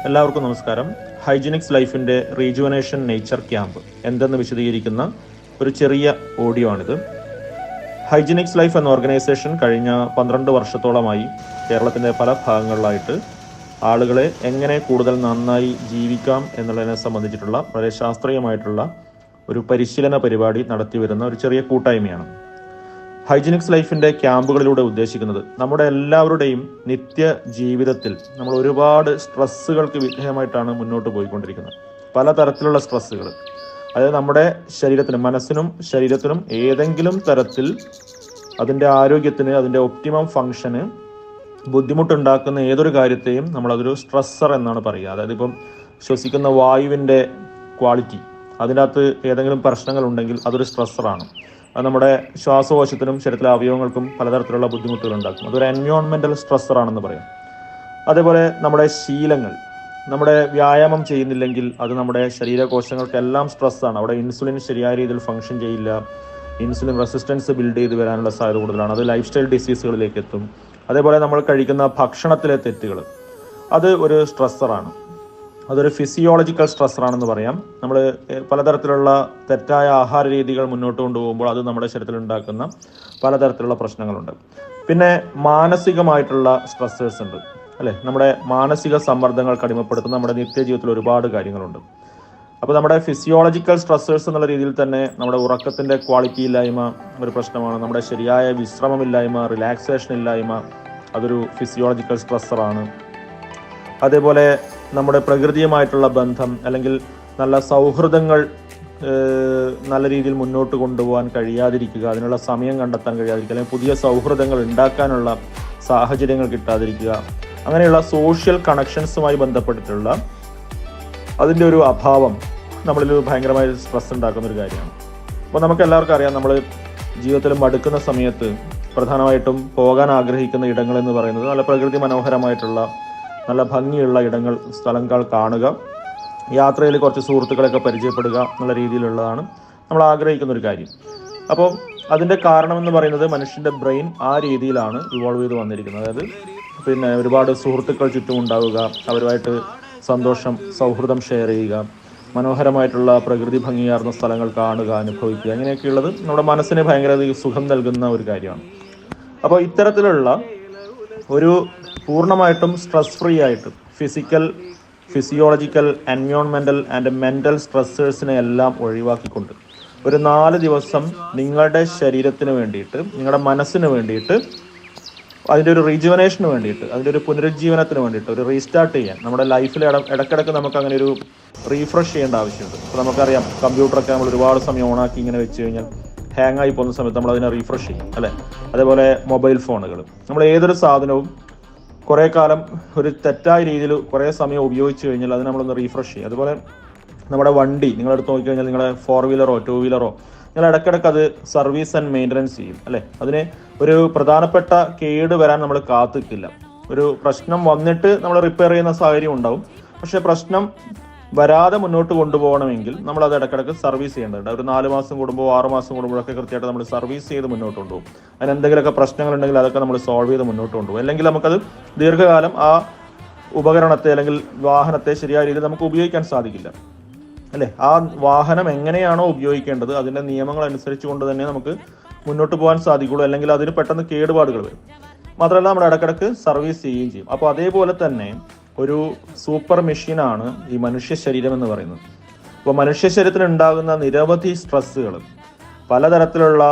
എല്ലാവർക്കും നമസ്കാരം. ഹൈജീനിക്സ് ലൈഫിൻ്റെ റീജുവനേഷൻ നേച്ചർ ക്യാമ്പ് എന്തെന്ന് വിശദീകരിക്കുന്ന ഒരു ചെറിയ ഓഡിയോ ആണിത്. ഹൈജീനിക്സ് ലൈഫ് എന്ന ഓർഗനൈസേഷൻ കഴിഞ്ഞ 12 വർഷത്തോളമായി കേരളത്തിൻ്റെ പല ഭാഗങ്ങളിലായിട്ട് ആളുകളെ എങ്ങനെ കൂടുതൽ നന്നായി ജീവിക്കാം എന്നുള്ളതിനെ സംബന്ധിച്ചിട്ടുള്ള വളരെ ശാസ്ത്രീയമായിട്ടുള്ള ഒരു പരിശീലന പരിപാടി നടത്തി വരുന്ന ഒരു ചെറിയ കൂട്ടായ്മയാണ്. ഹൈജീനിക്സ് ലൈഫിൻ്റെ ക്യാമ്പുകളിലൂടെ ഉദ്ദേശിക്കുന്നത് നമ്മുടെ എല്ലാവരുടെയും നിത്യ ജീവിതത്തിൽ നമ്മൾ ഒരുപാട് സ്ട്രെസ്സുകൾക്ക് വിധേയമായിട്ടാണ് മുന്നോട്ട് പോയിക്കൊണ്ടിരിക്കുന്നത്. പലതരത്തിലുള്ള സ്ട്രെസ്സുകൾ, അതായത് നമ്മുടെ ശരീരത്തിനും മനസ്സിനും ശരീരത്തിനും ഏതെങ്കിലും തരത്തിൽ അതിൻ്റെ ആരോഗ്യത്തിന്, അതിൻ്റെ ഒപ്റ്റിമം ഫങ്ഷന് ബുദ്ധിമുട്ടുണ്ടാക്കുന്ന ഏതൊരു കാര്യത്തെയും നമ്മളതൊരു സ്ട്രെസ്സർ എന്നാണ് പറയുക. അതായത് ഇപ്പം ശ്വസിക്കുന്ന വായുവിൻ്റെ ക്വാളിറ്റി, അതിനകത്ത് ഏതെങ്കിലും പ്രശ്നങ്ങൾ ഉണ്ടെങ്കിൽ അതൊരു സ്ട്രെസ്സറാണ്. അത് നമ്മുടെ ശ്വാസകോശത്തിനും ശരീരത്തിലെ അവയവങ്ങൾക്കും പലതരത്തിലുള്ള ബുദ്ധിമുട്ടുകൾ ഉണ്ടാക്കും. അതൊരു എൻവയോൺമെൻറ്റൽ സ്ട്രെസ്സറാണെന്ന് പറയാം. അതേപോലെ നമ്മുടെ ശീലങ്ങൾ, നമ്മുടെ വ്യായാമം ചെയ്യുന്നില്ലെങ്കിൽ അത് നമ്മുടെ ശരീരകോശങ്ങൾക്കെല്ലാം സ്ട്രെസ്സാണ്. അവിടെ ഇൻസുലിൻ ശരിയായ രീതിയിൽ ഫങ്ഷൻ ചെയ്യില്ല, ഇൻസുലിൻ റെസിസ്റ്റൻസ് ബിൽഡ് ചെയ്ത് വരാനുള്ള സാധ്യത കൂടുതലാണ്. അത് ലൈഫ് സ്റ്റൈൽ ഡിസീസുകളിലേക്ക് എത്തും. അതേപോലെ നമ്മൾ കഴിക്കുന്ന ഭക്ഷണത്തിലെ തെറ്റുകൾ, അത് ഒരു സ്ട്രെസ്സറാണ്. അതൊരു ഫിസിയോളജിക്കൽ സ്ട്രെസ്സറാണെന്ന് പറയാം. നമ്മൾ പലതരത്തിലുള്ള തെറ്റായ ആഹാര രീതികൾ മുന്നോട്ട് കൊണ്ടുപോകുമ്പോൾ അത് നമ്മുടെ ശരീരത്തിൽ ഉണ്ടാക്കുന്ന പലതരത്തിലുള്ള പ്രശ്നങ്ങളുണ്ട്. പിന്നെ മാനസികമായിട്ടുള്ള സ്ട്രെസ്സേഴ്സ് ഉണ്ട്, അല്ലേ? നമ്മുടെ മാനസിക സമ്മർദ്ദങ്ങൾക്ക് അടിമപ്പെടുത്തുന്ന നമ്മുടെ നിത്യജീവിതത്തിൽ ഒരുപാട് കാര്യങ്ങളുണ്ട്. അപ്പോൾ നമ്മുടെ ഫിസിയോളജിക്കൽ സ്ട്രെസ്സേഴ്സ് എന്നുള്ള രീതിയിൽ തന്നെ നമ്മുടെ ഉറക്കത്തിൻ്റെ ക്വാളിറ്റി ഇല്ലായ്മ ഒരു പ്രശ്നമാണ്. നമ്മുടെ ശരിയായ വിശ്രമമില്ലായ്മ, റിലാക്സേഷൻ ഇല്ലായ്മ, അതൊരു ഫിസിയോളജിക്കൽ സ്ട്രെസ്സറാണ്. അതേപോലെ നമ്മുടെ പ്രകൃതിയുമായിട്ടുള്ള ബന്ധം, അല്ലെങ്കിൽ നല്ല സൗഹൃദങ്ങൾ നല്ല രീതിയിൽ മുന്നോട്ട് കൊണ്ടുപോകാൻ കഴിയാതിരിക്കുക, അതിനുള്ള സമയം കണ്ടെത്താൻ കഴിയാതിരിക്കുക, അല്ലെങ്കിൽ പുതിയ സൗഹൃദങ്ങൾ ഉണ്ടാക്കാനുള്ള സാഹചര്യങ്ങൾ കിട്ടാതിരിക്കുക, അങ്ങനെയുള്ള സോഷ്യൽ കണക്ഷൻസുമായി ബന്ധപ്പെട്ടിട്ടുള്ള അതിൻ്റെ ഒരു അഭാവം നമ്മളിൽ ഭയങ്കരമായ സ്ട്രെസ് ഉണ്ടാക്കുന്ന ഒരു കാര്യമാണ്. അപ്പോൾ നമുക്ക് എല്ലാവർക്കും അറിയാം, നമ്മൾ ജീവിതത്തിൽ മടുക്കുന്ന സമയത്ത് പ്രധാനമായിട്ടും പോകാൻ ആഗ്രഹിക്കുന്ന ഇടങ്ങളെന്ന് പറയുന്നത് നല്ല പ്രകൃതി മനോഹരമായിട്ടുള്ള നല്ല ഭംഗിയുള്ള ഇടങ്ങൾ, സ്ഥലങ്ങൾ കാണുക, യാത്രയിൽ കുറച്ച് സുഹൃത്തുക്കളെയൊക്കെ പരിചയപ്പെടുക എന്നുള്ള രീതിയിലുള്ളതാണ് നമ്മൾ ആഗ്രഹിക്കുന്ന ഒരു കാര്യം. അപ്പോൾ അതിൻ്റെ കാരണമെന്ന് പറയുന്നത് മനുഷ്യൻ്റെ ബ്രെയിൻ ആ രീതിയിലാണ് ഇവോൾവ് ചെയ്ത് വന്നിരിക്കുന്നത്. അതായത് പിന്നെ ഒരുപാട് സുഹൃത്തുക്കൾ ചുറ്റും ഉണ്ടാവുക, അവരുമായിട്ട് സന്തോഷം, സൗഹൃദം ഷെയർ ചെയ്യുക, മനോഹരമായിട്ടുള്ള പ്രകൃതി ഭംഗിയാർന്ന സ്ഥലങ്ങൾ കാണുക, അനുഭവിക്കുക, അങ്ങനെയൊക്കെയുള്ളത് നമ്മുടെ മനസ്സിന് ഭയങ്കര സുഖം നൽകുന്ന ഒരു കാര്യമാണ്. അപ്പോൾ ഇത്തരത്തിലുള്ള ഒരു പൂർണ്ണമായിട്ടും സ്ട്രെസ് ഫ്രീ ആയിട്ട് ഫിസിയോളജിക്കൽ, എൻവയോൺമെൻറ്റൽ ആൻഡ് മെൻ്റൽ സ്ട്രെസ്സേഴ്സിനെ എല്ലാം ഒഴിവാക്കിക്കൊണ്ട് ഒരു 4 ദിവസം നിങ്ങളുടെ ശരീരത്തിന് വേണ്ടിയിട്ട്, നിങ്ങളുടെ മനസ്സിന് വേണ്ടിയിട്ട്, അതിൻ്റെ ഒരു റീജുവനേഷന് വേണ്ടിയിട്ട്, അതിൻ്റെ ഒരു പുനരുജ്ജീവനത്തിന് വേണ്ടിയിട്ട്, ഒരു റീസ്റ്റാർട്ട് ചെയ്യാൻ നമ്മുടെ ലൈഫിൽ ഇടയ്ക്കിടയ്ക്ക് നമുക്ക് അങ്ങനെ ഒരു റീഫ്രഷ് ചെയ്യേണ്ട ആവശ്യമുണ്ട്. അപ്പോൾ നമുക്കറിയാം, കമ്പ്യൂട്ടറൊക്കെ നമ്മൾ ഒരുപാട് സമയം ഓണാക്കി ഇങ്ങനെ വെച്ച് കഴിഞ്ഞാൽ ഹാങ് ആയി പോകുന്ന സമയത്ത് നമ്മൾ അതിനെ റീഫ്രഷ് ചെയ്യും, അല്ലേ? അതേപോലെ മൊബൈൽ ഫോണുകൾ, നമ്മൾ ഏതൊരു സാധനവും കുറേ കാലം ഒരു തെറ്റായ രീതിയിൽ കുറേ സമയം ഉപയോഗിച്ച് കഴിഞ്ഞാൽ അത് നമ്മളൊന്ന് റീഫ്രഷ് ചെയ്യും. അതുപോലെ നമ്മുടെ വണ്ടി നിങ്ങളെടുത്ത് നോക്കിക്കഴിഞ്ഞാൽ, നിങ്ങളുടെ 4 വീലറോ 2 വീലറോ നിങ്ങൾ ഇടയ്ക്കിടയ്ക്ക് അത് സർവീസ് ആൻഡ് മെയിൻ്റനൻസ് ചെയ്യും, അല്ലേ? അതിന് ഒരു പ്രധാനപ്പെട്ട കേട് വരാൻ നമ്മൾ കാത്തിക്കില്ല. ഒരു പ്രശ്നം വന്നിട്ട് നമ്മൾ റിപ്പയർ ചെയ്യുന്ന സാഹചര്യം ഉണ്ടാവും. പക്ഷേ പ്രശ്നം വരാതെ മുന്നോട്ട് കൊണ്ടുപോകണമെങ്കിൽ നമ്മൾ അത് ഇടയ്ക്കിടയ്ക്ക് സർവീസ് ചെയ്യേണ്ടതുണ്ട്. ഒരു 4 മാസം കൂടുമ്പോൾ 6 മാസം കൂടുമ്പോഴൊക്കെ കൃത്യമായിട്ട് നമ്മൾ സർവീസ് ചെയ്ത് മുന്നോട്ട് കൊണ്ടുപോകും. അതിന് എന്തെങ്കിലുമൊക്കെ പ്രശ്നങ്ങളുണ്ടെങ്കിൽ അതൊക്കെ നമ്മൾ സോൾവ് ചെയ്ത് മുന്നോട്ട് കൊണ്ടുപോകും. അല്ലെങ്കിൽ നമുക്കത് ദീർഘകാലം ആ ഉപകരണത്തെ അല്ലെങ്കിൽ വാഹനത്തെ ശരിയായ രീതിയിൽ നമുക്ക് ഉപയോഗിക്കാൻ സാധിക്കില്ല, അല്ലേ? ആ വാഹനം എങ്ങനെയാണോ ഉപയോഗിക്കേണ്ടത് അതിൻ്റെ നിയമങ്ങൾ അനുസരിച്ച് കൊണ്ട് തന്നെ നമുക്ക് മുന്നോട്ട് പോകാൻ സാധിക്കുള്ളൂ. അല്ലെങ്കിൽ അതിന് പെട്ടെന്ന് കേടുപാടുകൾ വരും. മാത്രമല്ല നമ്മൾ ഇടയ്ക്കിടയ്ക്ക് സർവീസ് ചെയ്യുകയും ചെയ്യും. അപ്പോൾ അതേപോലെ തന്നെ ഒരു സൂപ്പർ മെഷീനാണ് ഈ മനുഷ്യ ശരീരം എന്ന് പറയുന്നത്. അപ്പോൾ മനുഷ്യ ശരീരത്തിന് ഉണ്ടാകുന്ന നിരവധി സ്ട്രെസ്സുകൾ, പലതരത്തിലുള്ള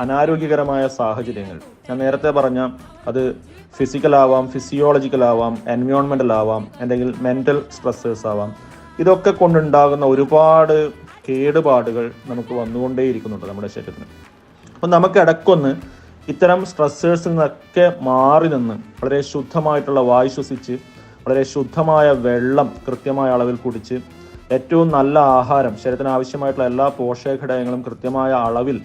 അനാരോഗ്യകരമായ സാഹചര്യങ്ങൾ, ഞാൻ നേരത്തെ പറഞ്ഞ അത് ഫിസിക്കലാവാം, ഫിസിയോളജിക്കലാവാം, എൻവയോൺമെൻ്റൽ ആവാം, അല്ലെങ്കിൽ മെൻ്റൽ സ്ട്രെസ്സേഴ്സ് ആവാം, ഇതൊക്കെ കൊണ്ടുണ്ടാകുന്ന ഒരുപാട് കേടുപാടുകൾ നമുക്ക് വന്നുകൊണ്ടേയിരിക്കുന്നുണ്ട് നമ്മുടെ ശരീരത്തിന്. അപ്പം നമുക്ക് ഇടയ്ക്കൊന്ന് ഇത്തരം സ്ട്രെസ്സേഴ്സിൽ നിന്നൊക്കെ മാറി നിന്ന് വളരെ ശുദ്ധമായിട്ടുള്ള വായു ശ്വസിച്ച്, വളരെ ശുദ്ധമായ വെള്ളം കൃത്യമായ അളവിൽ കുടിച്ച്, ഏറ്റവും നല്ല ആഹാരം, ശരീരത്തിന് ആവശ്യമായിട്ടുള്ള എല്ലാ പോഷകഘടകങ്ങളും കൃത്യമായ അളവിൽ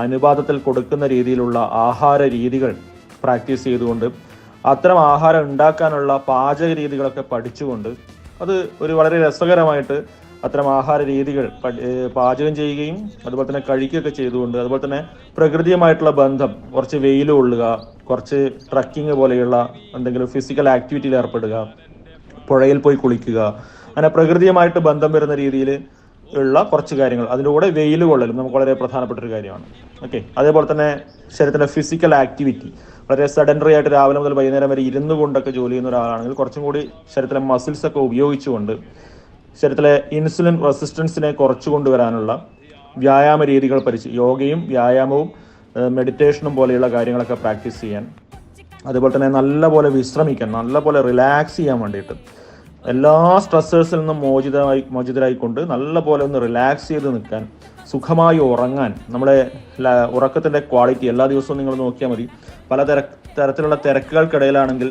അനുപാതത്തിൽ കൊടുക്കുന്ന രീതിയിലുള്ള ആഹാര രീതികൾ പ്രാക്ടീസ് ചെയ്തുകൊണ്ട്, അത്തരം ആഹാരം ഉണ്ടാക്കാനുള്ള പാചക രീതികളൊക്കെ പഠിച്ചുകൊണ്ട്, അത് ഒരു വളരെ രസകരമായിട്ട് അത്തരം ആഹാര രീതികൾ പാചകം ചെയ്യുകയും അതുപോലെ തന്നെ കഴിക്കുകയൊക്കെ ചെയ്തുകൊണ്ട്, അതുപോലെ തന്നെ പ്രകൃതിയുമായിട്ടുള്ള ബന്ധം, കുറച്ച് വെയിൽ കൊള്ളുക, കുറച്ച് ട്രക്കിങ് പോലെയുള്ള എന്തെങ്കിലും ഫിസിക്കൽ ആക്ടിവിറ്റിയിൽ ഏർപ്പെടുക, പുഴയിൽ പോയി കുളിക്കുക, അങ്ങനെ പ്രകൃതിയുമായിട്ട് ബന്ധം വരുന്ന രീതിയിൽ ഉള്ള കുറച്ച് കാര്യങ്ങൾ. അതിൻ്റെ കൂടെ വെയിൽ കൊള്ളലും നമുക്ക് വളരെ പ്രധാനപ്പെട്ട ഒരു കാര്യമാണ്. ഓക്കെ, അതേപോലെ തന്നെ ശരീരത്തിൻ്റെ ഫിസിക്കൽ ആക്ടിവിറ്റി, വളരെ സെഡൻഡറി ആയിട്ട് രാവിലെ മുതൽ വൈകുന്നേരം വരെ ഇരുന്നു കൊണ്ടൊക്കെ ജോലി ചെയ്യുന്ന ഒരാളാണെങ്കിൽ കുറച്ചും കൂടി ശരീരത്തിലെ മസിൽസ് ഒക്കെ ഉപയോഗിച്ചുകൊണ്ട് ശരീരത്തിലെ ഇൻസുലിൻ റെസിസ്റ്റൻസിനെ കുറച്ചു കൊണ്ടുവരാനുള്ള വ്യായാമ രീതികൾ യോഗയും വ്യായാമവും മെഡിറ്റേഷനും പോലെയുള്ള കാര്യങ്ങളൊക്കെ പ്രാക്ടീസ് ചെയ്യാൻ, അതുപോലെ തന്നെ നല്ലപോലെ വിശ്രമിക്കാൻ, നല്ലപോലെ റിലാക്സ് ചെയ്യാൻ വേണ്ടിയിട്ട്, എല്ലാ സ്ട്രെസ്സേഴ്സിൽ നിന്നും മോചിതരായിക്കൊണ്ട് നല്ലപോലെ ഒന്ന് റിലാക്സ് ചെയ്ത് നിൽക്കാൻ, സുഖമായി ഉറങ്ങാൻ, നമ്മുടെ ഉറക്കത്തിൻ്റെ ക്വാളിറ്റി എല്ലാ ദിവസവും നിങ്ങൾ നോക്കിയാൽ മതി. പല തരത്തിലുള്ള തിരക്കുകൾക്കിടയിലാണെങ്കിൽ,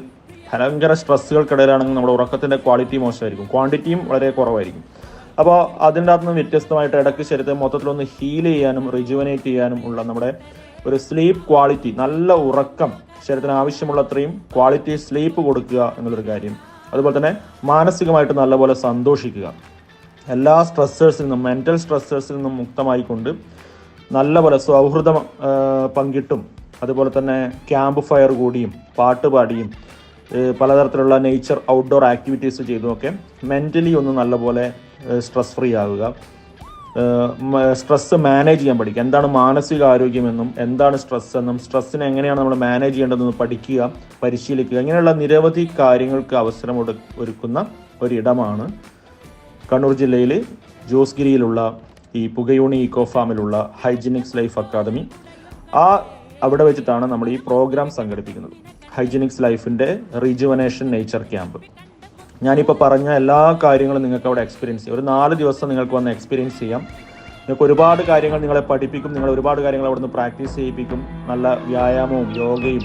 ഭയങ്കര സ്ട്രെസ്സുകൾക്കിടയിലാണെങ്കിൽ നമ്മുടെ ഉറക്കത്തിൻ്റെ ക്വാളിറ്റി മോശമായിരിക്കും, ക്വാണ്ടിറ്റിയും വളരെ കുറവായിരിക്കും. അപ്പോൾ അതിൻ്റെ അകത്ത് നിന്ന് വ്യത്യസ്തമായിട്ട് ഇടയ്ക്ക് ശരീരത്തെ മൊത്തത്തിലൊന്ന് ഹീൽ ചെയ്യാനും റിജുവനേറ്റ് ചെയ്യാനും ഉള്ള നമ്മുടെ ഒരു സ്ലീപ്പ് ക്വാളിറ്റി, നല്ല ഉറക്കം, ശരീരത്തിന് ആവശ്യമുള്ള അത്രയും ക്വാളിറ്റി സ്ലീപ്പ് കൊടുക്കുക എന്നുള്ളൊരു കാര്യം. അതുപോലെ തന്നെ മാനസികമായിട്ട് നല്ലപോലെ സന്തോഷിക്കുക, എല്ലാ സ്ട്രെസ്സേഴ്സിൽ നിന്നും, മെൻ്റൽ സ്ട്രെസ്സേഴ്സിൽ നിന്നും മുക്തമായിക്കൊണ്ട് നല്ലപോലെ സൗഹൃദം പങ്കിട്ടും, അതുപോലെ തന്നെ ക്യാമ്പ് ഫയർ കൂടിയും പാട്ട് പാടിയും പലതരത്തിലുള്ള നേച്ചർ ഔട്ട്ഡോർ ആക്ടിവിറ്റീസ് ചെയ്തുമൊക്കെ മെൻ്റലി ഒന്ന് നല്ലപോലെ സ്ട്രെസ് ഫ്രീ ആവുക, സ്ട്രെസ്സ് മാനേജ് ചെയ്യാൻ പഠിക്കുക, എന്താണ് മാനസിക ആരോഗ്യമെന്നും എന്താണ് സ്ട്രെസ് എന്നും സ്ട്രെസ്സിനെ എങ്ങനെയാണ് നമ്മൾ മാനേജ് ചെയ്യേണ്ടതെന്ന് പഠിക്കുക, പരിശീലിക്കുക. ഇങ്ങനെയുള്ള നിരവധി കാര്യങ്ങൾക്ക് അവസരം ഒരുക്കുന്ന ഒരിടമാണ് കണ്ണൂർ ജില്ലയിൽ ജോസ്ഗിരിയിലുള്ള ഈ പുകയൂണി ഇക്കോ ഫാമിലുള്ള ഹൈജീനിക്സ് ലൈഫ് അക്കാദമി. അവിടെ വെച്ചിട്ടാണ് നമ്മൾ ഈ പ്രോഗ്രാം സംഘടിപ്പിക്കുന്നത്, ഹൈജീനിക്സ് ലൈഫിൻ്റെ റിജുവനേഷൻ നേച്ചർ ക്യാമ്പ്. ഞാനിപ്പോൾ പറഞ്ഞ എല്ലാ കാര്യങ്ങളും നിങ്ങൾക്ക് അവിടെ എക്സ്പീരിയൻസ് ചെയ്യാം. ഒരു 4 ദിവസം നിങ്ങൾക്ക് വന്ന് എക്സ്പീരിയൻസ് ചെയ്യാം. നിങ്ങൾക്ക് ഒരുപാട് കാര്യങ്ങൾ നിങ്ങളെ പഠിപ്പിക്കും, നിങ്ങൾ ഒരുപാട് കാര്യങ്ങൾ അവിടെ നിന്ന് പ്രാക്ടീസ് ചെയ്യിപ്പിക്കും. നല്ല വ്യായാമവും യോഗയും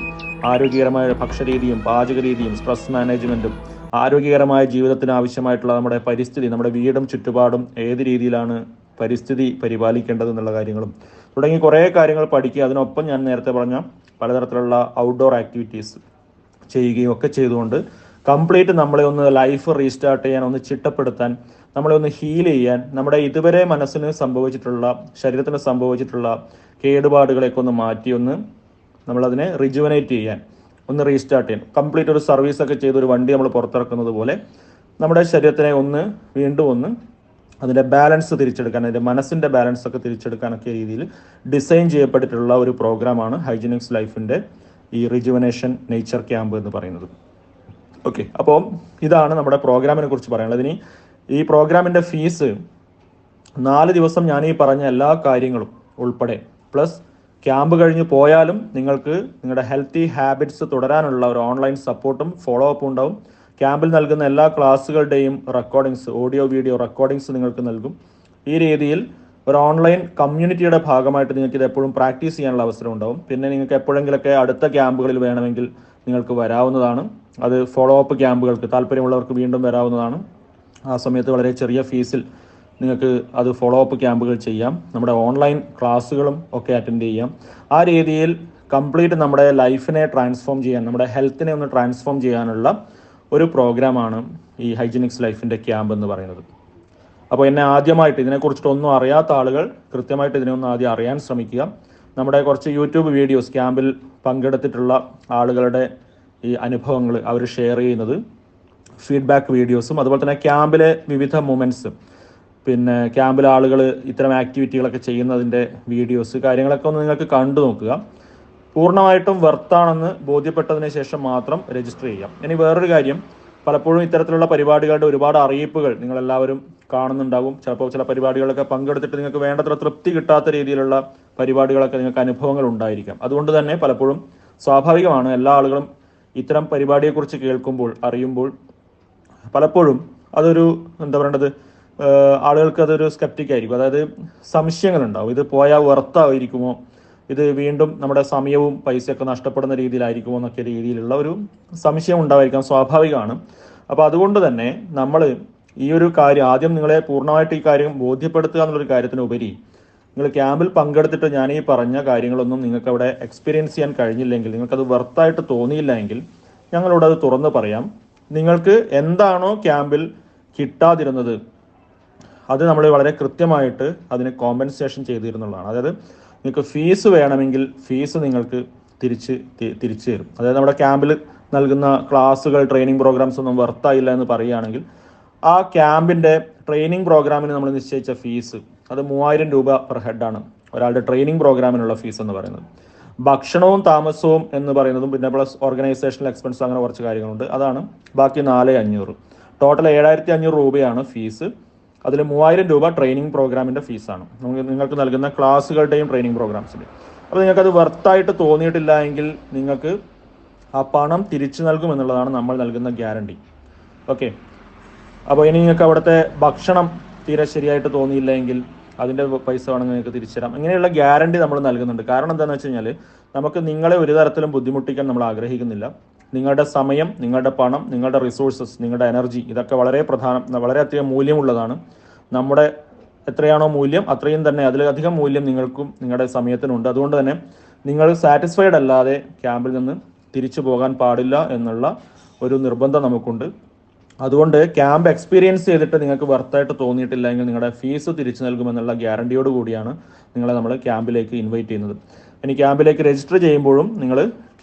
ആരോഗ്യകരമായ ഭക്ഷണരീതിയും പാചക രീതിയും സ്ട്രെസ് മാനേജ്മെൻറ്റും ആരോഗ്യകരമായ ജീവിതത്തിന് ആവശ്യമായിട്ടുള്ള നമ്മുടെ പരിസ്ഥിതി, നമ്മുടെ വീടും ചുറ്റുപാടും ഏത് രീതിയിലാണ് പരിസ്ഥിതി പരിപാലിക്കേണ്ടത് എന്നുള്ള കാര്യങ്ങളും തുടങ്ങി കുറേ കാര്യങ്ങൾ പഠിക്കുക. അതിനൊപ്പം ഞാൻ നേരത്തെ പറഞ്ഞ പലതരത്തിലുള്ള ഔട്ട്ഡോർ ആക്ടിവിറ്റീസ് ചെയ്യുകയും ഒക്കെ ചെയ്തുകൊണ്ട് കംപ്ലീറ്റ് നമ്മളെ ഒന്ന് ലൈഫ് റീസ്റ്റാർട്ട് ചെയ്യാൻ, ഒന്ന് ചിട്ടപ്പെടുത്താൻ, നമ്മളെ ഒന്ന് ഹീൽ ചെയ്യാൻ, നമ്മുടെ ഇതുവരെ മനസ്സിന് സംഭവിച്ചിട്ടുള്ള, ശരീരത്തിന് സംഭവിച്ചിട്ടുള്ള കേടുപാടുകളെയൊക്കെ ഒന്ന് മാറ്റി ഒന്ന് നമ്മളതിനെ റിജുവനേറ്റ് ചെയ്യാൻ, ഒന്ന് റീസ്റ്റാർട്ട് ചെയ്യാൻ, കംപ്ലീറ്റ് ഒരു സർവീസൊക്കെ ചെയ്തൊരു വണ്ടി നമ്മൾ പുറത്തിറക്കുന്നത് പോലെ നമ്മുടെ ശരീരത്തിനെ വീണ്ടും ഒന്ന് അതിൻ്റെ ബാലൻസ് തിരിച്ചെടുക്കാൻ, അതിൻ്റെ മനസ്സിൻ്റെ ബാലൻസ് ഒക്കെ തിരിച്ചെടുക്കാനൊക്കെ രീതിയിൽ ഡിസൈൻ ചെയ്യപ്പെട്ടിട്ടുള്ള ഒരു പ്രോഗ്രാമാണ് ഹൈജീനിക്സ് ലൈഫിൻ്റെ ഈ റിജുവനേഷൻ നേച്ചർ ക്യാമ്പ് എന്ന് പറയുന്നത്. ഓക്കെ, അപ്പോൾ ഇതാണ് നമ്മുടെ പ്രോഗ്രാമിനെ കുറിച്ച് പറയാനുള്ളത്. ഇനി ഈ പ്രോഗ്രാമിൻ്റെ ഫീസ് 4 ദിവസം ഞാൻ ഈ പറഞ്ഞ എല്ലാ കാര്യങ്ങളും ഉൾപ്പെടെ പ്ലസ് ക്യാമ്പ് കഴിഞ്ഞ് പോയാലും നിങ്ങൾക്ക് നിങ്ങളുടെ ഹെൽത്തി ഹാബിറ്റ്സ് തുടരാനുള്ള ഒരു ഓൺലൈൻ സപ്പോർട്ടും ഫോളോ അപ്പും ഉണ്ടാവും. ക്യാമ്പിൽ നൽകുന്ന എല്ലാ ക്ലാസ്സുകളുടെയും റെക്കോർഡിങ്സ്, ഓഡിയോ വീഡിയോ റെക്കോർഡിങ്സ് നിങ്ങൾക്ക് നൽകും. ഈ രീതിയിൽ ഒരു ഓൺലൈൻ കമ്മ്യൂണിറ്റിയുടെ ഭാഗമായിട്ട് നിങ്ങൾക്ക് ഇത് എപ്പോഴും പ്രാക്ടീസ് ചെയ്യാനുള്ള അവസരം ഉണ്ടാവും. പിന്നെ നിങ്ങൾക്ക് എപ്പോഴെങ്കിലൊക്കെ അടുത്ത ക്യാമ്പുകളിൽ വേണമെങ്കിൽ നിങ്ങൾക്ക് വരാവുന്നതാണ്. അത് ഫോളോ അപ്പ് ക്യാമ്പുകൾക്ക് താല്പര്യമുള്ളവർക്ക് വീണ്ടും വരാവുന്നതാണ്. ആ സമയത്ത് വളരെ ചെറിയ ഫീസിൽ നിങ്ങൾക്ക് അത് ഫോളോ അപ്പ് ക്യാമ്പുകൾ ചെയ്യാം. നമ്മുടെ ഓൺലൈൻ ക്ലാസ്സുകളും ഒക്കെ അറ്റൻഡ് ചെയ്യാം. ആ രീതിയിൽ കംപ്ലീറ്റ് നമ്മുടെ ലൈഫിനെ ട്രാൻസ്ഫോം ചെയ്യാൻ, നമ്മുടെ ഹെൽത്തിനെ ഒന്ന് ട്രാൻസ്ഫോം ചെയ്യാനുള്ള ഒരു പ്രോഗ്രാമാണ് ഈ ഹൈജീനിക്സ് ലൈഫിൻ്റെ ക്യാമ്പ് എന്ന് പറയുന്നത്. അപ്പോൾ എന്നെ ആദ്യമായിട്ട് ഇതിനെക്കുറിച്ചിട്ടൊന്നും അറിയാത്ത ആളുകൾ കൃത്യമായിട്ട് ഇതിനെ ഒന്ന് ആദ്യം അറിയാൻ ശ്രമിക്കുക. നമ്മുടെ കുറച്ച് യൂട്യൂബ് വീഡിയോസ്, ക്യാമ്പിൽ പങ്കെടുത്തിട്ടുള്ള ആളുകളുടെ ഈ അനുഭവങ്ങൾ അവർ ഷെയർ ചെയ്യുന്നത്, ഫീഡ്ബാക്ക് വീഡിയോസും, അതുപോലെ തന്നെ ക്യാമ്പിലെ വിവിധ മൊമെൻറ്റ്സ്, പിന്നെ ക്യാമ്പിലെ ആളുകൾ ഇത്തരം ആക്ടിവിറ്റികളൊക്കെ ചെയ്യുന്നതിൻ്റെ വീഡിയോസ്, കാര്യങ്ങളൊക്കെ ഒന്ന് നിങ്ങൾക്ക് കണ്ടു നോക്കുക. പൂർണ്ണമായിട്ടും വെർത്താണെന്ന് ബോധ്യപ്പെട്ടതിന് ശേഷം മാത്രം രജിസ്റ്റർ ചെയ്യാം. ഇനി വേറൊരു കാര്യം, പലപ്പോഴും ഇത്തരത്തിലുള്ള പരിപാടികളുടെ ഒരുപാട് അറിയിപ്പുകൾ നിങ്ങളെല്ലാവരും കാണുന്നുണ്ടാകും. ചിലപ്പോൾ ചില പരിപാടികളൊക്കെ പങ്കെടുത്തിട്ട് നിങ്ങൾക്ക് വേണ്ടത്ര തൃപ്തി കിട്ടാത്ത രീതിയിലുള്ള പരിപാടികളൊക്കെ നിങ്ങൾക്ക് അനുഭവങ്ങൾ ഉണ്ടായിരിക്കാം. അതുകൊണ്ട് തന്നെ പലപ്പോഴും സ്വാഭാവികമാണ്, എല്ലാ ആളുകളും ഇത്തരം പരിപാടിയെക്കുറിച്ച് കേൾക്കുമ്പോൾ, അറിയുമ്പോൾ പലപ്പോഴും അതൊരു ആളുകൾക്ക് അതൊരു സ്കെപ്റ്റിക് ആയിരിക്കും. അതായത് സംശയങ്ങളുണ്ടാവും. ഇത് പോയാൽ വെർത്തായിരിക്കുമോ, ഇത് വീണ്ടും നമ്മുടെ സമയവും പൈസയൊക്കെ നഷ്ടപ്പെടുന്ന രീതിയിലായിരിക്കുമോ എന്നൊക്കെ രീതിയിലുള്ള ഒരു സംശയം ഉണ്ടായിരിക്കാം, സ്വാഭാവികമാണ്. അപ്പോൾ അതുകൊണ്ട് തന്നെ നമ്മൾ ഈ ഒരു കാര്യം ആദ്യം നിങ്ങളെ പൂർണ്ണമായിട്ട് ഈ കാര്യം ബോധ്യപ്പെടുത്തുക എന്നുള്ളൊരു കാര്യത്തിനുപരി, നിങ്ങൾ ക്യാമ്പിൽ പങ്കെടുത്തിട്ട് ഞാൻ ഈ പറഞ്ഞ കാര്യങ്ങളൊന്നും നിങ്ങൾക്ക് അവിടെ എക്സ്പീരിയൻസ് ചെയ്യാൻ കഴിഞ്ഞില്ലെങ്കിൽ, നിങ്ങൾക്കത് വെർത്തായിട്ട് തോന്നിയില്ല എങ്കിൽ ഞങ്ങളോട് അത് തുറന്ന് പറയാം. നിങ്ങൾക്ക് എന്താണോ ക്യാമ്പിൽ കിട്ടാതിരുന്നത് അത് നമ്മൾ വളരെ കൃത്യമായിട്ട് അതിന് കോമ്പൻസേഷൻ ചെയ്തിരുന്നുള്ളതാണ്. അതായത് നിങ്ങൾക്ക് ഫീസ് വേണമെങ്കിൽ ഫീസ് നിങ്ങൾക്ക് തിരിച്ചു തരും. അതായത് നമ്മുടെ ക്യാമ്പിൽ നൽകുന്ന ക്ലാസ്സുകൾ, ട്രെയിനിങ് പ്രോഗ്രാംസ് ഒന്നും വർത്തായില്ല എന്ന് പറയുകയാണെങ്കിൽ ആ ക്യാമ്പിൻ്റെ ട്രെയിനിങ് പ്രോഗ്രാമിന് നമ്മൾ നിശ്ചയിച്ച ഫീസ് അത് 3000 രൂപ പെർ ഹെഡാണ് ഒരാളുടെ ട്രെയിനിങ് പ്രോഗ്രാമിനുള്ള ഫീസ് എന്ന് പറയുന്നത്. ഭക്ഷണവും താമസവും എന്ന് പറയുന്നതും പിന്നെ പ്ലസ് ഓർഗനൈസേഷണൽ എക്സ്പെൻസ് അങ്ങനെ കുറച്ച് കാര്യങ്ങളുണ്ട്, അതാണ് ബാക്കി 4500. ടോട്ടൽ 7500 രൂപയാണ് ഫീസ്. അതിൽ 3000 രൂപ ട്രെയിനിങ് പ്രോഗ്രാമിൻ്റെ ഫീസാണ് നിങ്ങൾക്ക് നൽകുന്ന ക്ലാസ്സുകളുടെയും ട്രെയിനിങ് പ്രോഗ്രാംസിൻ്റെ. അപ്പോൾ നിങ്ങൾക്കത് വർത്തായിട്ട് തോന്നിയിട്ടില്ല എങ്കിൽ നിങ്ങൾക്ക് ആ പണം തിരിച്ചു നൽകുമെന്നുള്ളതാണ് നമ്മൾ നൽകുന്ന ഗ്യാരണ്ടി. ഓക്കെ, അപ്പോൾ ഇനി നിങ്ങൾക്ക് അവിടുത്തെ ഭക്ഷണം തീരെ ശരിയായിട്ട് തോന്നിയില്ല എങ്കിൽ അതിൻ്റെ പൈസ വേണമെങ്കിൽ നിങ്ങൾക്ക് തിരിച്ചു തരാം. ഇങ്ങനെയുള്ള ഗ്യാരണ്ടി നമ്മൾ നൽകുന്നുണ്ട്. കാരണം എന്താണെന്ന് വെച്ച് കഴിഞ്ഞാൽ നമുക്ക് നിങ്ങളെ ഒരു തരത്തിലും ബുദ്ധിമുട്ടിക്കാൻ നമ്മൾ ആഗ്രഹിക്കുന്നില്ല. നിങ്ങളുടെ സമയം, നിങ്ങളുടെ പണം, നിങ്ങളുടെ റിസോഴ്സസ്, നിങ്ങളുടെ എനർജി, ഇതൊക്കെ വളരെയധികം മൂല്യമുള്ളതാണ്. നമ്മുടെ എത്രയാണോ മൂല്യം അത്രയും തന്നെ അതിലധികം മൂല്യം നിങ്ങൾക്കും നിങ്ങളുടെ സമയത്തിനുണ്ട്. അതുകൊണ്ട് തന്നെ നിങ്ങൾ സാറ്റിസ്ഫൈഡ് അല്ലാതെ ക്യാമ്പിൽ നിന്ന് തിരിച്ചു പോകാൻ പാടില്ല എന്നുള്ള ഒരു നിർബന്ധം നമുക്കുണ്ട്. അതുകൊണ്ട് ക്യാമ്പ് എക്സ്പീരിയൻസ് ചെയ്തിട്ട് നിങ്ങൾക്ക് വർത്തായിട്ട് തോന്നിയിട്ടില്ല എങ്കിൽ നിങ്ങളുടെ ഫീസ് തിരിച്ചു നൽകുമെന്നുള്ള ഗ്യാരണ്ടിയോട് കൂടിയാണ് നിങ്ങളെ നമ്മൾ ക്യാമ്പിലേക്ക് ഇൻവൈറ്റ് ചെയ്യുന്നത്. ഇനി ക്യാമ്പിലേക്ക് രജിസ്റ്റർ ചെയ്യുമ്പോഴും നിങ്ങൾ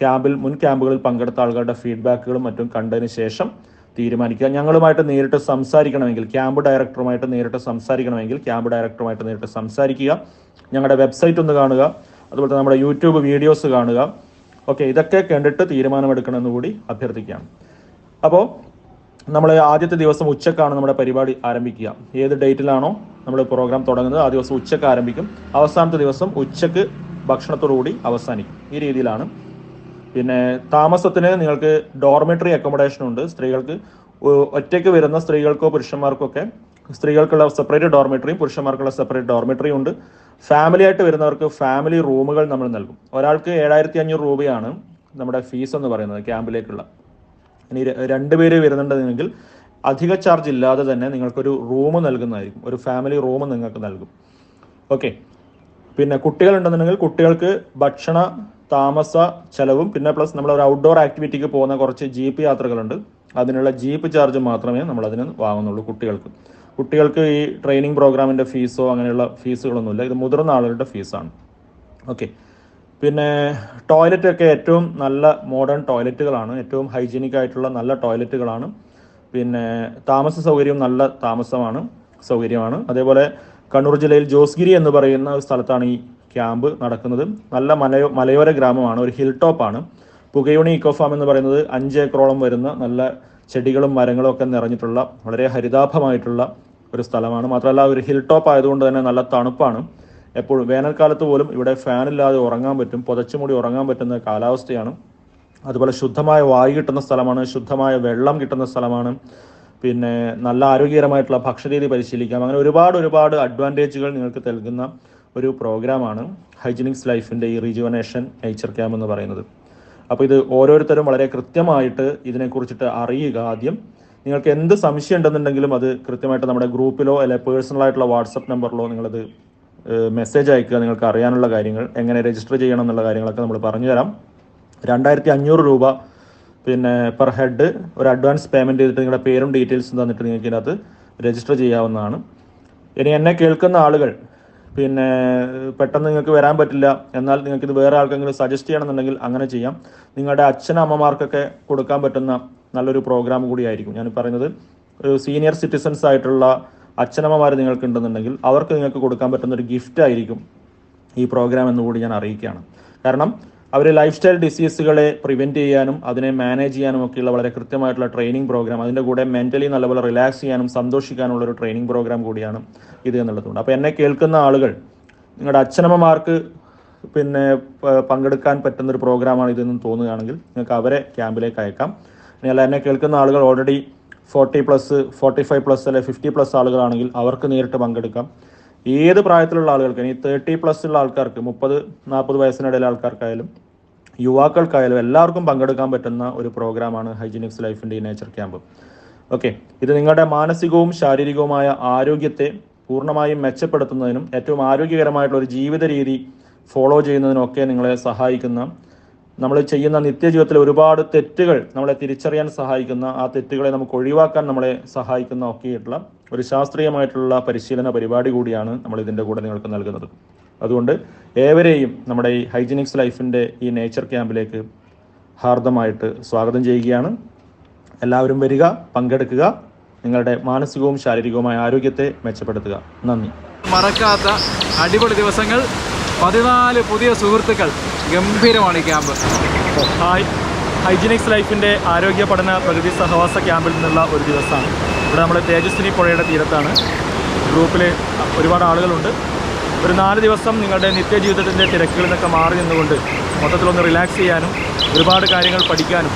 മുൻ ക്യാമ്പുകളിൽ പങ്കെടുത്ത ആളുകളുടെ ഫീഡ്ബാക്കുകളും മറ്റും കണ്ടതിന് ശേഷം തീരുമാനിക്കുക. ഞങ്ങളുമായിട്ട് നേരിട്ട് സംസാരിക്കണമെങ്കിൽ, ക്യാമ്പ് ഡയറക്ടറുമായിട്ട് നേരിട്ട് സംസാരിക്കുക. ഞങ്ങളുടെ വെബ്സൈറ്റ് ഒന്ന് കാണുക, അതുപോലെ നമ്മുടെ യൂട്യൂബ് വീഡിയോസ് കാണുക. ഓക്കെ, ഇതൊക്കെ കണ്ടിട്ട് തീരുമാനമെടുക്കണമെന്ന് കൂടി അഭ്യർത്ഥിക്കുകയാണ്. അപ്പോൾ നമ്മൾ ആദ്യത്തെ ദിവസം ഉച്ചക്കാണ് നമ്മുടെ പരിപാടി ആരംഭിക്കുക. ഏത് ഡേറ്റിലാണോ നമ്മൾ പ്രോഗ്രാം തുടങ്ങുന്നത് ആ ദിവസം ഉച്ചക്ക് ആരംഭിക്കും. അവസാനത്തെ ദിവസം ഉച്ചക്ക് ഭക്ഷണത്തോടുകൂടി അവസാനിക്കും. ഈ രീതിയിലാണ്. പിന്നെ താമസത്തിന് നിങ്ങൾക്ക് ഡോർമെറ്ററി അക്കോമഡേഷൻ ഉണ്ട്. സ്ത്രീകൾക്ക് ഒറ്റയ്ക്ക് വരുന്ന സ്ത്രീകൾക്കോ പുരുഷന്മാർക്കോ ഒക്കെ സ്ത്രീകൾക്കുള്ള സെപ്പറേറ്റ് ഡോർമെറ്ററിയും പുരുഷന്മാർക്കുള്ള സെപ്പറേറ്റ് ഡോർമെറ്ററിയും ഉണ്ട്. ഫാമിലി ആയിട്ട് വരുന്നവർക്ക് ഫാമിലി റൂമുകൾ നമ്മൾ നൽകും. ഒരാൾക്ക് 7500 രൂപയാണ് നമ്മുടെ ഫീസ് എന്ന് പറയുന്നത് ക്യാമ്പിലേക്കുള്ള. ഇനി 2 പേര് വരുന്നുണ്ടെങ്കിൽ അധിക ചാർജ് ഇല്ലാതെ തന്നെ നിങ്ങൾക്കൊരു റൂം നൽകുന്നതായിരിക്കും. ഒരു ഫാമിലി റൂം നിങ്ങൾക്ക് നൽകും. ഓക്കെ, പിന്നെ കുട്ടികളുണ്ടെന്നുണ്ടെങ്കിൽ കുട്ടികൾക്ക് ഭക്ഷണ താമസ ചെലവും പിന്നെ പ്ലസ് നമ്മൾ ഒരു ഔട്ട്ഡോർ ആക്ടിവിറ്റിക്ക് പോകുന്ന കുറച്ച് ജീപ്പ് യാത്രകളുണ്ട്. അതിനുള്ള ജീപ്പ് ചാർജ് മാത്രമേ നമ്മൾ അതിന് വാങ്ങുന്നുള്ളൂ. കുട്ടികൾക്ക് ഈ ട്രെയിനിങ് പ്രോഗ്രാമിൻ്റെ ഫീസോ അങ്ങനെയുള്ള ഫീസുകളൊന്നുമില്ല. ഇത് മുതിർന്ന ആളുകളുടെ ഫീസാണ്. ഓക്കെ, പിന്നെ ടോയ്ലറ്റൊക്കെ ഏറ്റവും നല്ല മോഡേൺ ടോയ്ലറ്റുകളാണ്, ഏറ്റവും ഹൈജീനിക് ആയിട്ടുള്ള നല്ല ടോയ്ലറ്റുകളാണ്. പിന്നെ താമസ സൗകര്യവും നല്ല സൗകര്യമാണ്. അതേപോലെ കണ്ണൂർ ജില്ലയിൽ ജോസ്ഗിരി എന്ന് പറയുന്ന ഒരു സ്ഥലത്താണ് ഈ ക്യാമ്പ് നടക്കുന്നത്. നല്ല മലയോര ഗ്രാമമാണ്, ഒരു ഹിൽ ടോപ്പാണ്. പുകയോണി ഇക്കോ ഫാം എന്ന് പറയുന്നത് 5 ഏക്കറോളം വരുന്ന നല്ല ചെടികളും മരങ്ങളും ഒക്കെ നിറഞ്ഞിട്ടുള്ള വളരെ ഹരിതാഭമായിട്ടുള്ള ഒരു സ്ഥലമാണ്. മാത്രമല്ല ഒരു ഹിൽ ടോപ്പ് ആയതുകൊണ്ട് തന്നെ നല്ല തണുപ്പാണ്. എപ്പോഴും വേനൽക്കാലത്ത് പോലും ഇവിടെ ഫാനില്ലാതെ ഉറങ്ങാൻ പറ്റും, പുതച്ചുമൂടി ഉറങ്ങാൻ പറ്റുന്ന കാലാവസ്ഥയാണ്. അതുപോലെ ശുദ്ധമായ വായു കിട്ടുന്ന സ്ഥലമാണ്, ശുദ്ധമായ വെള്ളം കിട്ടുന്ന സ്ഥലമാണ്. പിന്നെ നല്ല ആരോഗ്യകരമായിട്ടുള്ള ഭക്ഷണരീതി പരിശീലിക്കാം. അങ്ങനെ ഒരുപാട് അഡ്വാൻറ്റേജുകൾ നിങ്ങൾക്ക് നൽകുന്ന ഒരു പ്രോഗ്രാമാണ് ഹൈജീനിക്സ് ലൈഫിൻ്റെ ഈ റീജുവനേഷൻ നേച്ചർ ക്യാമ്പ് എന്ന് പറയുന്നത്. അപ്പോൾ ഇത് ഓരോരുത്തരും വളരെ കൃത്യമായിട്ട് ഇതിനെക്കുറിച്ചിട്ട് അറിയുക. ആദ്യം നിങ്ങൾക്ക് എന്ത് സംശയം ഉണ്ടെന്നുണ്ടെങ്കിലും അത് കൃത്യമായിട്ട് നമ്മുടെ ഗ്രൂപ്പിലോ അല്ലെങ്കിൽ പേഴ്സണലായിട്ടുള്ള വാട്സപ്പ് നമ്പറിലോ നിങ്ങളത് മെസ്സേജ് അയക്കുക. നിങ്ങൾക്ക് അറിയാനുള്ള കാര്യങ്ങൾ, എങ്ങനെ രജിസ്റ്റർ ചെയ്യണം എന്നുള്ള കാര്യങ്ങളൊക്കെ നമ്മൾ പറഞ്ഞുതരാം. 2500 രൂപ പിന്നെ പെർ ഹെഡ് ഒരു അഡ്വാൻസ് പേയ്മെൻറ്റ് ചെയ്തിട്ട് നിങ്ങളുടെ പേരും ഡീറ്റെയിൽസും തന്നിട്ട് നിങ്ങൾക്ക് ഇതിനകത്ത് രജിസ്റ്റർ ചെയ്യാവുന്നതാണ്. ഇനി എന്നെ കേൾക്കുന്ന ആളുകൾ പിന്നെ പെട്ടെന്ന് നിങ്ങൾക്ക് വരാൻ പറ്റില്ല, എന്നാൽ നിങ്ങൾക്ക് ഇത് വേറെ ആൾക്കെങ്കിലും സജസ്റ്റ് ചെയ്യണമെന്നുണ്ടെങ്കിൽ അങ്ങനെ ചെയ്യാം. നിങ്ങളുടെ അച്ഛനമ്മമാർക്കൊക്കെ കൊടുക്കാൻ പറ്റുന്ന നല്ലൊരു പ്രോഗ്രാം കൂടിയായിരിക്കും ഞാൻ പറയുന്നത്. സീനിയർ സിറ്റിസൺസ് ആയിട്ടുള്ള അച്ഛനമ്മമാർ നിങ്ങൾക്ക് ഉണ്ടെന്നുണ്ടെങ്കിൽ അവർക്ക് നിങ്ങൾക്ക് കൊടുക്കാൻ പറ്റുന്ന ഒരു ഗിഫ്റ്റ് ആയിരിക്കും ഈ പ്രോഗ്രാം എന്നുകൂടി ഞാൻ അറിയിക്കുകയാണ്. കാരണം അവർ ലൈഫ് സ്റ്റൈൽ ഡിസീസുകളെ പ്രിവെൻറ്റ് ചെയ്യാനും അതിനെ മാനേജ് ചെയ്യാനും ഒക്കെയുള്ള വളരെ കൃത്യമായിട്ടുള്ള ട്രെയിനിങ് പ്രോഗ്രാം, അതിൻ്റെ കൂടെ മെൻ്റലി നല്ലപോലെ റിലാക്സ് ചെയ്യാനും സന്തോഷിക്കാനുള്ള ഒരു ട്രെയിനിങ് പ്രോഗ്രാം കൂടിയാണ് ഇത് എന്നുള്ളതുകൊണ്ട്. അപ്പോൾ എന്നെ കേൾക്കുന്ന ആളുകൾ നിങ്ങളുടെ അച്ഛനമ്മമാർക്ക് പിന്നെ പങ്കെടുക്കാൻ പറ്റുന്നൊരു പ്രോഗ്രാമാണ് ഇതെന്ന് തോന്നുകയാണെങ്കിൽ നിങ്ങൾക്ക് അവരെ ക്യാമ്പിലേക്ക് അയക്കാം. ഇനി അല്ല എന്നെ കേൾക്കുന്ന ആളുകൾ ഓൾറെഡി 40+, 45+, അല്ലെ 50+ ആളുകളാണെങ്കിൽ അവർക്ക് നേരിട്ട് പങ്കെടുക്കാം. ഏത് പ്രായത്തിലുള്ള ആളുകൾക്ക്, ഇനി 30+ ഉള്ള ആൾക്കാർക്ക്, 30-40 വയസ്സിനിടയിലെ ആൾക്കാർക്കായാലും യുവാക്കൾക്കായാലും എല്ലാവർക്കും പങ്കെടുക്കാൻ പറ്റുന്ന ഒരു പ്രോഗ്രാമാണ് ഹൈജീനിക്സ് ലൈഫിൻ്റെ ഈ നേച്ചർ ക്യാമ്പ്. ഓക്കെ, ഇത് നിങ്ങളുടെ മാനസികവും ശാരീരികവുമായ ആരോഗ്യത്തെ പൂർണ്ണമായും മെച്ചപ്പെടുത്തുന്നതിനും ഏറ്റവും ആരോഗ്യകരമായിട്ടുള്ള ഒരു ജീവിത രീതി ഫോളോ ചെയ്യുന്നതിനൊക്കെ നിങ്ങളെ സഹായിക്കുന്ന, നമ്മൾ ചെയ്യുന്ന നിത്യജീവിതത്തിൽ ഒരുപാട് തെറ്റുകൾ നമ്മളെ തിരിച്ചറിയാൻ സഹായിക്കുന്ന, ആ തെറ്റുകളെ നമുക്ക് ഒഴിവാക്കാൻ നമ്മളെ സഹായിക്കുന്ന ഒക്കെയായിട്ടുള്ള ഒരു ശാസ്ത്രീയമായിട്ടുള്ള പരിശീലന പരിപാടി കൂടിയാണ് നമ്മൾ ഇതിൻ്റെ കൂടെ നിങ്ങൾക്ക് നൽകുന്നത്. അതുകൊണ്ട് ഏവരെയും നമ്മുടെ ഈ ഹൈജീനിക്സ് ലൈഫിൻ്റെ ഈ നേച്ചർ ക്യാമ്പിലേക്ക് ഹാർദമായിട്ട് സ്വാഗതം ചെയ്യുകയാണ്. എല്ലാവരും വരിക, പങ്കെടുക്കുക, നിങ്ങളുടെ മാനസികവും ശാരീരികവുമായ ആരോഗ്യത്തെ മെച്ചപ്പെടുത്തുക. നന്ദി. മറക്കാത്ത അടിപൊളി ദിവസങ്ങൾ, 14 പുതിയ സുഹൃത്തുക്കൾ. ഗംഭീരമാണ് ഈ ക്യാമ്പ്. ഹായ്, ഹൈജീനിക്സ് ലൈഫിൻ്റെ ആരോഗ്യ പഠന പ്രകൃതി സഹവാസ ക്യാമ്പിൽ നിന്നുള്ള ഒരു ദിവസമാണ്. ഇവിടെ നമ്മൾ തേജസ്വിനി പുഴയുടെ തീരത്താണ്. ഗ്രൂപ്പിൽ ഒരുപാട് ആളുകളുണ്ട്. ഒരു 4 ദിവസം നിങ്ങളുടെ നിത്യജീവിതത്തിൻ്റെ തിരക്കുകളിൽ നിന്നൊക്കെ മാറി നിന്നുകൊണ്ട് മൊത്തത്തിലൊന്ന് റിലാക്സ് ചെയ്യാനും ഒരുപാട് കാര്യങ്ങൾ പഠിക്കാനും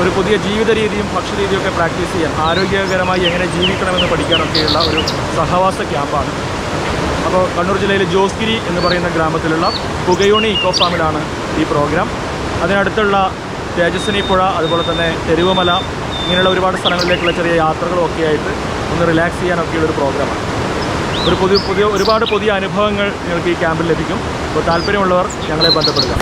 ഒരു പുതിയ ജീവിത രീതിയും ഭക്ഷ്യരീതിയൊക്കെ പ്രാക്ടീസ് ചെയ്യാൻ, ആരോഗ്യകരമായി എങ്ങനെ ജീവിക്കണമെന്ന് പഠിക്കാനൊക്കെയുള്ള ഒരു സഹവാസ ക്യാമ്പാണ്. അപ്പോൾ കണ്ണൂർ ജില്ലയിലെ ജോസ്ഗിരി എന്ന് പറയുന്ന ഗ്രാമത്തിലുള്ള പുകയോണി ഇക്കോ ഫാമിലാണ് ഈ പ്രോഗ്രാം. അതിനടുത്തുള്ള തേജസ്വിനി പുഴ, അതുപോലെ തന്നെ തെരുവുമല, ഇങ്ങനെയുള്ള ഒരുപാട് സ്ഥലങ്ങളിലേക്കുള്ള ചെറിയ യാത്രകളും ഒക്കെ ആയിട്ട് ഒന്ന് റിലാക്സ് ചെയ്യാനൊക്കെയുള്ളൊരു പ്രോഗ്രാമാണ്. ഒരുപാട് പുതിയ അനുഭവങ്ങൾ നിങ്ങൾക്ക് ഈ ക്യാമ്പിൽ ലഭിക്കും. അപ്പോൾ താല്പര്യമുള്ളവർ ഞങ്ങളെ ബന്ധപ്പെടുക.